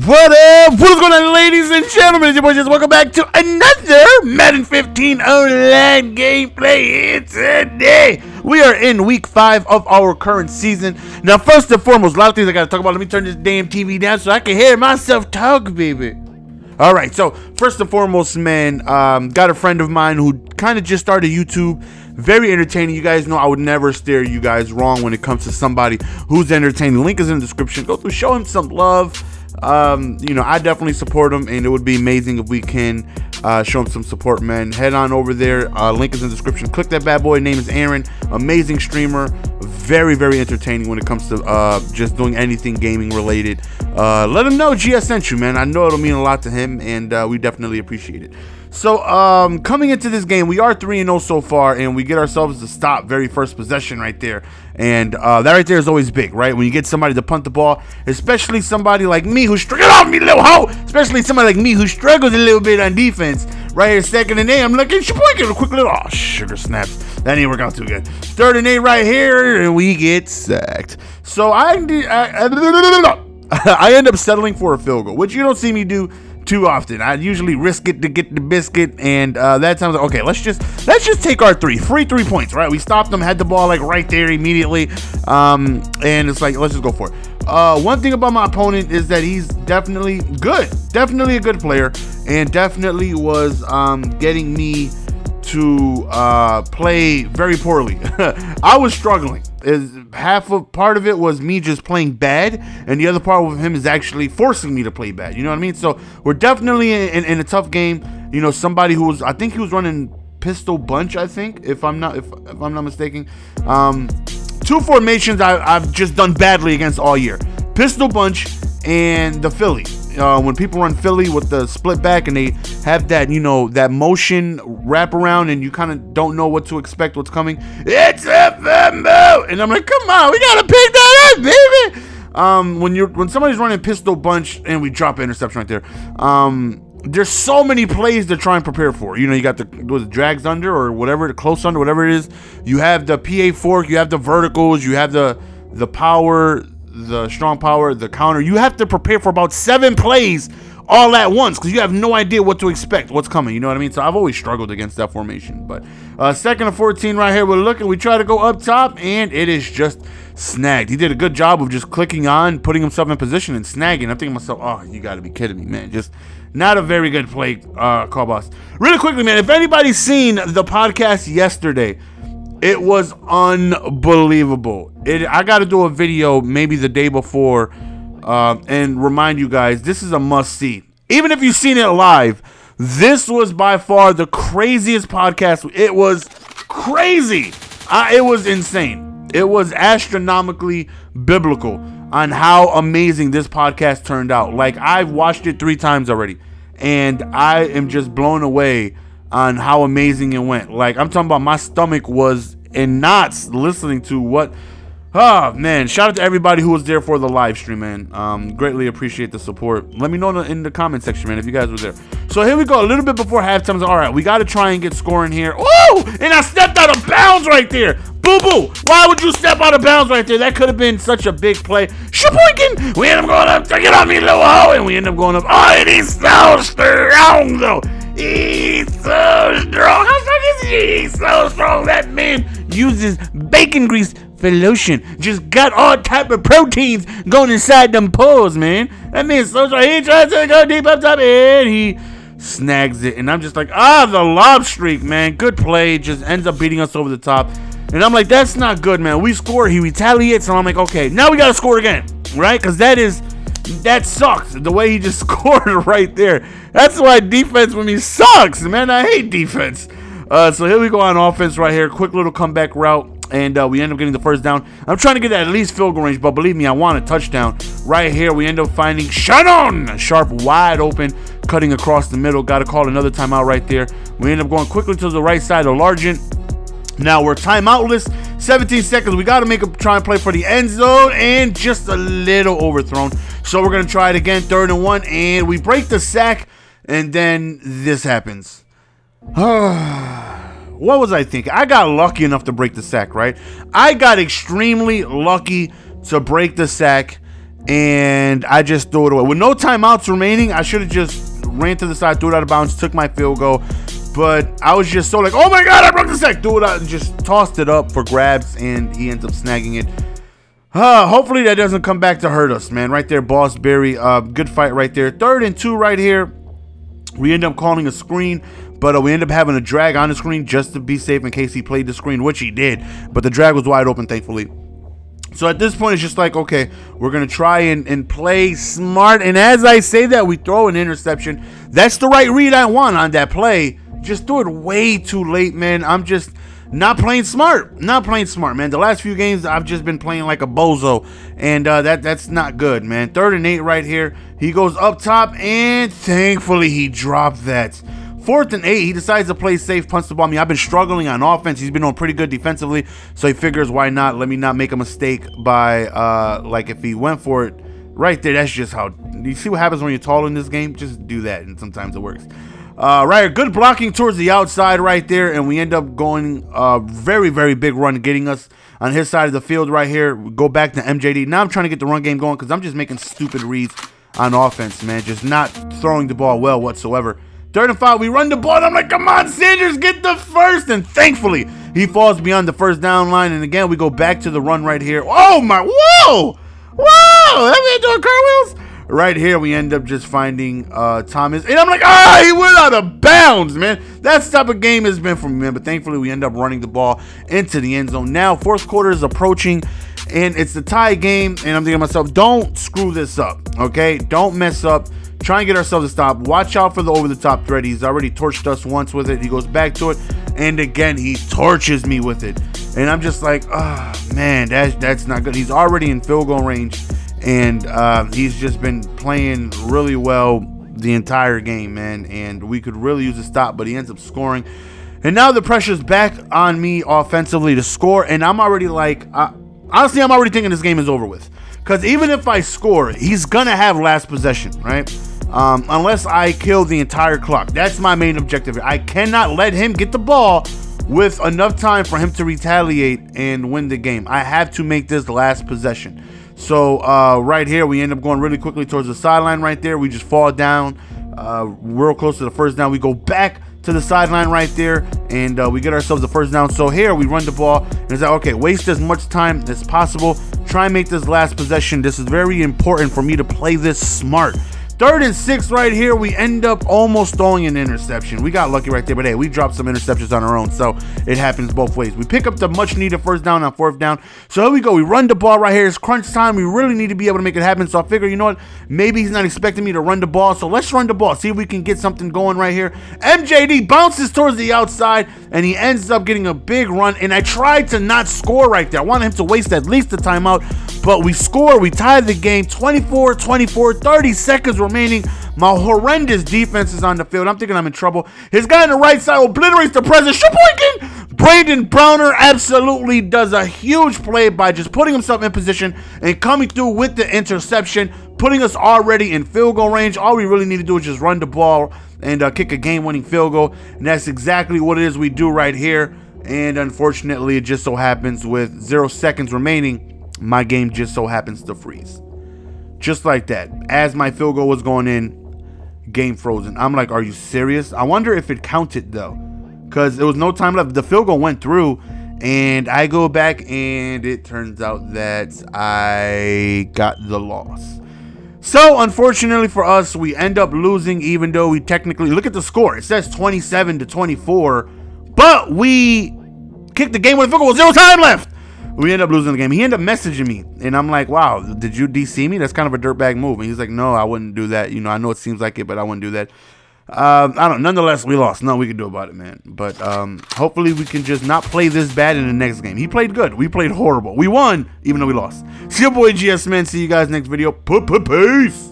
What up? What is going on, ladies and gentlemen? It's your boys. Welcome back to another Madden 15 online gameplay. It's today. We are in week 5 of our current season. Now, first and foremost, a lot of things I got to talk about. Let me turn this damn TV down so I can hear myself talk, baby. All right, so first and foremost, man, got a friend of mine who kind of just started YouTube. Very entertaining. You guys know I would never steer you guys wrong when it comes to somebody who's entertaining. Link is in the description. Go through, show him some love. You know, I definitely support him, and it would be amazing if we can show him some support, man. Head on over there. Link is in the description. Click that bad boy. Name is Aaron. Amazing streamer. Very, very entertaining when it comes to just doing anything gaming related. Let him know GS sent you, man. I know it'll mean a lot to him, and we definitely appreciate it. So, coming into this game, we are 3-0 so far, and we get ourselves the stop, very first possession right there. And that right there is always big, right? When you get somebody to punt the ball, especially somebody like me who struggles, off me, little hoe! Especially somebody like me who struggles a little bit on defense. Right here, 2nd and 8, I'm looking, get a quick little, oh, sugar snaps. That didn't work out too good. 3rd and 8 right here, and we get sacked. So I end up settling for a field goal, which you don't see me do too often. I usually risk it to get the biscuit, and that time I was like, okay, let's just take our free 3 points, right? We stopped them, had the ball like right there immediately, and it's like, let's just go for it. One thing about my opponent is that he's definitely a good player, and definitely was getting me to play very poorly. I was struggling. Part of it was me just playing bad, and the other part of him is actually forcing me to play bad. You know what I mean? So we're definitely in a tough game. You know, somebody who was, I think he was running pistol bunch, I think, if I'm not mistaken. 2 formations I've just done badly against all year: pistol bunch and the Philly. When people run Philly with the split back and they have that, you know, that motion wrap around, and you kind of don't know what to expect, what's coming. It's FMO! And I'm like, come on, we gotta pick that up, baby. When somebody's running pistol bunch, and we drop an interception right there. There's so many plays to try and prepare for. You know, you got the drags under or whatever, the close under, whatever it is. You have the PA fork, you have the verticals, you have the power, the strong power, the counter. You have to prepare for about 7 plays all at once, because you have no idea what to expect, what's coming. You know what I mean? So I've always struggled against that formation. But 2nd and 14 right here, we're looking. We try to go up top, and it is just snagged. He did a good job of just clicking on, putting himself in position, and snagging. I'm thinking to myself, oh, you got to be kidding me, man. Just not a very good play, call boss. Really quickly, man, if anybody's seen the podcast yesterday, it was unbelievable. I got to do a video maybe the day before and remind you guys, this is a must-see. Even if you've seen it live, this was by far the craziest podcast. It was crazy. It was insane. It was astronomically biblical on how amazing this podcast turned out. Like, I've watched it 3 times already, and I am just blown away on how amazing it went. Like, I'm talking about, my stomach was in knots listening to what. Oh man, shout out to everybody who was there for the live stream, man. Greatly appreciate the support. Let me know in the comment section, man, if you guys were there. So here we go, a little bit before halftime. All right, we got to try and get scoring here. Oh, and I stepped out of bounds right there. Boo-boo. Why would you step out of bounds right there? That could have been such a big play. Shaboinkin. We end up going up. Take it on me, little hoe. And we end up going up. Oh, and he's so strong, though. He's so strong. How strong is he? He's so strong. That man uses bacon grease for lotion. Just got all type of proteins going inside them pores, man. That man's so strong. He tries to go deep up top, and he snags it. And I'm just like, the lob streak, man. Good play. Just ends up beating us over the top. And I'm like, that's not good, man. We score. He retaliates. And I'm like, okay, now we got to score again, right? Because that sucks. The way he just scored right there. That's why defense with me sucks, man. I hate defense. So here we go on offense right here. Quick little comeback route. And we end up getting the first down. I'm trying to get at least field goal range, but believe me, I want a touchdown. Right here, we end up finding Shannon. Sharp, wide open, cutting across the middle. Got to call another timeout right there. We end up going quickly to the right side of Largent. Now we're timeoutless. 17 seconds. We got to try and play for the end zone, and just a little overthrown. So we're going to try it again. 3rd and 1, and we break the sack, and then this happens. What was I thinking? I got lucky enough to break the sack, right? I got extremely lucky to break the sack, and I just threw it away. With no timeouts remaining, I should have just ran to the side, threw it out of bounds, took my field goal. But I was just so like, oh my God, I broke the sack. Threw it out and just tossed it up for grabs, and he ends up snagging it. Hopefully that doesn't come back to hurt us, man. Right there, Boss Berry. Good fight right there. 3rd and 2 right here. We end up calling a screen, but we end up having a drag on the screen just to be safe in case he played the screen, which he did. But the drag was wide open, thankfully. So at this point, it's just like, okay, we're going to try and play smart. And as I say that, we throw an interception. That's the right read I want on that play. Just threw it way too late, man. I'm just not playing smart. Not playing smart, man. The last few games, I've just been playing like a bozo. And that's not good, man. 3rd and 8 right here. He goes up top, and thankfully he dropped that. 4th and 8, he decides to play safe, punts the ball. I mean, I've been struggling on offense. He's been doing pretty good defensively. So he figures, why not? Let me not make a mistake by, like, if he went for it right there. That's just how, you see what happens when you're tall in this game? Just do that, and sometimes it works. Right, good blocking towards the outside right there, and we end up going very, very big run, getting us on his side of the field right here. We go back to MJD. Now I'm trying to get the run game going because I'm just making stupid reads on offense, man. Just not throwing the ball well whatsoever. 3rd and 5, we run the ball, and I'm like, come on, Sanders, get the first, and thankfully, he falls beyond the 1st down line, and again, we go back to the run right here. Oh, my, whoa, that man doing cartwheels? Right here, we end up just finding Thomas. And I'm like, he went out of bounds, man. That's the type of game it's been for me, man. But thankfully, we end up running the ball into the end zone. Now, 4th quarter is approaching, and it's the tie game. And I'm thinking to myself, don't screw this up, okay? Don't mess up. Try and get ourselves a stop. Watch out for the over-the-top threat. He's already torched us once with it. He goes back to it, and again, he torches me with it. And I'm just like, man, that's not good. He's already in field goal range. And he's just been playing really well the entire game, man. And we could really use a stop, but he ends up scoring. And now the pressure's back on me offensively to score. And I'm already like, honestly, I'm already thinking this game is over with. Because even if I score, he's going to have last possession, right? Unless I kill the entire clock. That's my main objective. I cannot let him get the ball with enough time for him to retaliate and win the game. I have to make this last possession. So right here, we end up going really quickly towards the sideline right there. We just fall down real close to the 1st down. We go back to the sideline right there, and we get ourselves the 1st down. So here, we run the ball, and it's like, okay, waste as much time as possible. Try and make this last possession. This is very important for me to play this smart. 3rd and 6 right here, we end up almost throwing an interception. We got lucky right there, but hey, we dropped some interceptions on our own, so it happens both ways. We pick up the much-needed 1st down on 4th down. So here we go. We run the ball right here. It's crunch time. We really need to be able to make it happen, so I figure, you know what? Maybe he's not expecting me to run the ball, so let's run the ball. See if we can get something going right here. MJD bounces towards the outside, and he ends up getting a big run, and I tried to not score right there. I wanted him to waste at least the timeout, but we score. We tie the game 24-24, 30 seconds remaining. My horrendous defense is on the field. I'm thinking I'm in trouble. His guy on the right side obliterates the presence. Sheboygan! Brandon Browner absolutely does a huge play by just putting himself in position and coming through with the interception, putting us already in field goal range. All we really need to do is just run the ball and kick a game-winning field goal, and that's exactly what it is we do right here. And unfortunately, it just so happens with 0 seconds remaining, my game just so happens to freeze. Just like that. As my field goal was going in, game frozen. I'm like, are you serious? I wonder if it counted, though, because there was no time left. The field goal went through, and I go back, and it turns out that I got the loss. So, unfortunately for us, we end up losing, even though we technically, look at the score. It says 27-24, but we kicked the game with a field goal with 0 time left. We end up losing the game. He ended up messaging me, and I'm like, wow, did you DC me? That's kind of a dirtbag move. And he's like, no, I wouldn't do that. You know, I know it seems like it, but I wouldn't do that. I don't know. Nonetheless, we lost. Nothing we can do about it, man. But hopefully we can just not play this bad in the next game. He played good. We played horrible. We won, even though we lost. It's your boy GS Man. See you guys next video. Peace.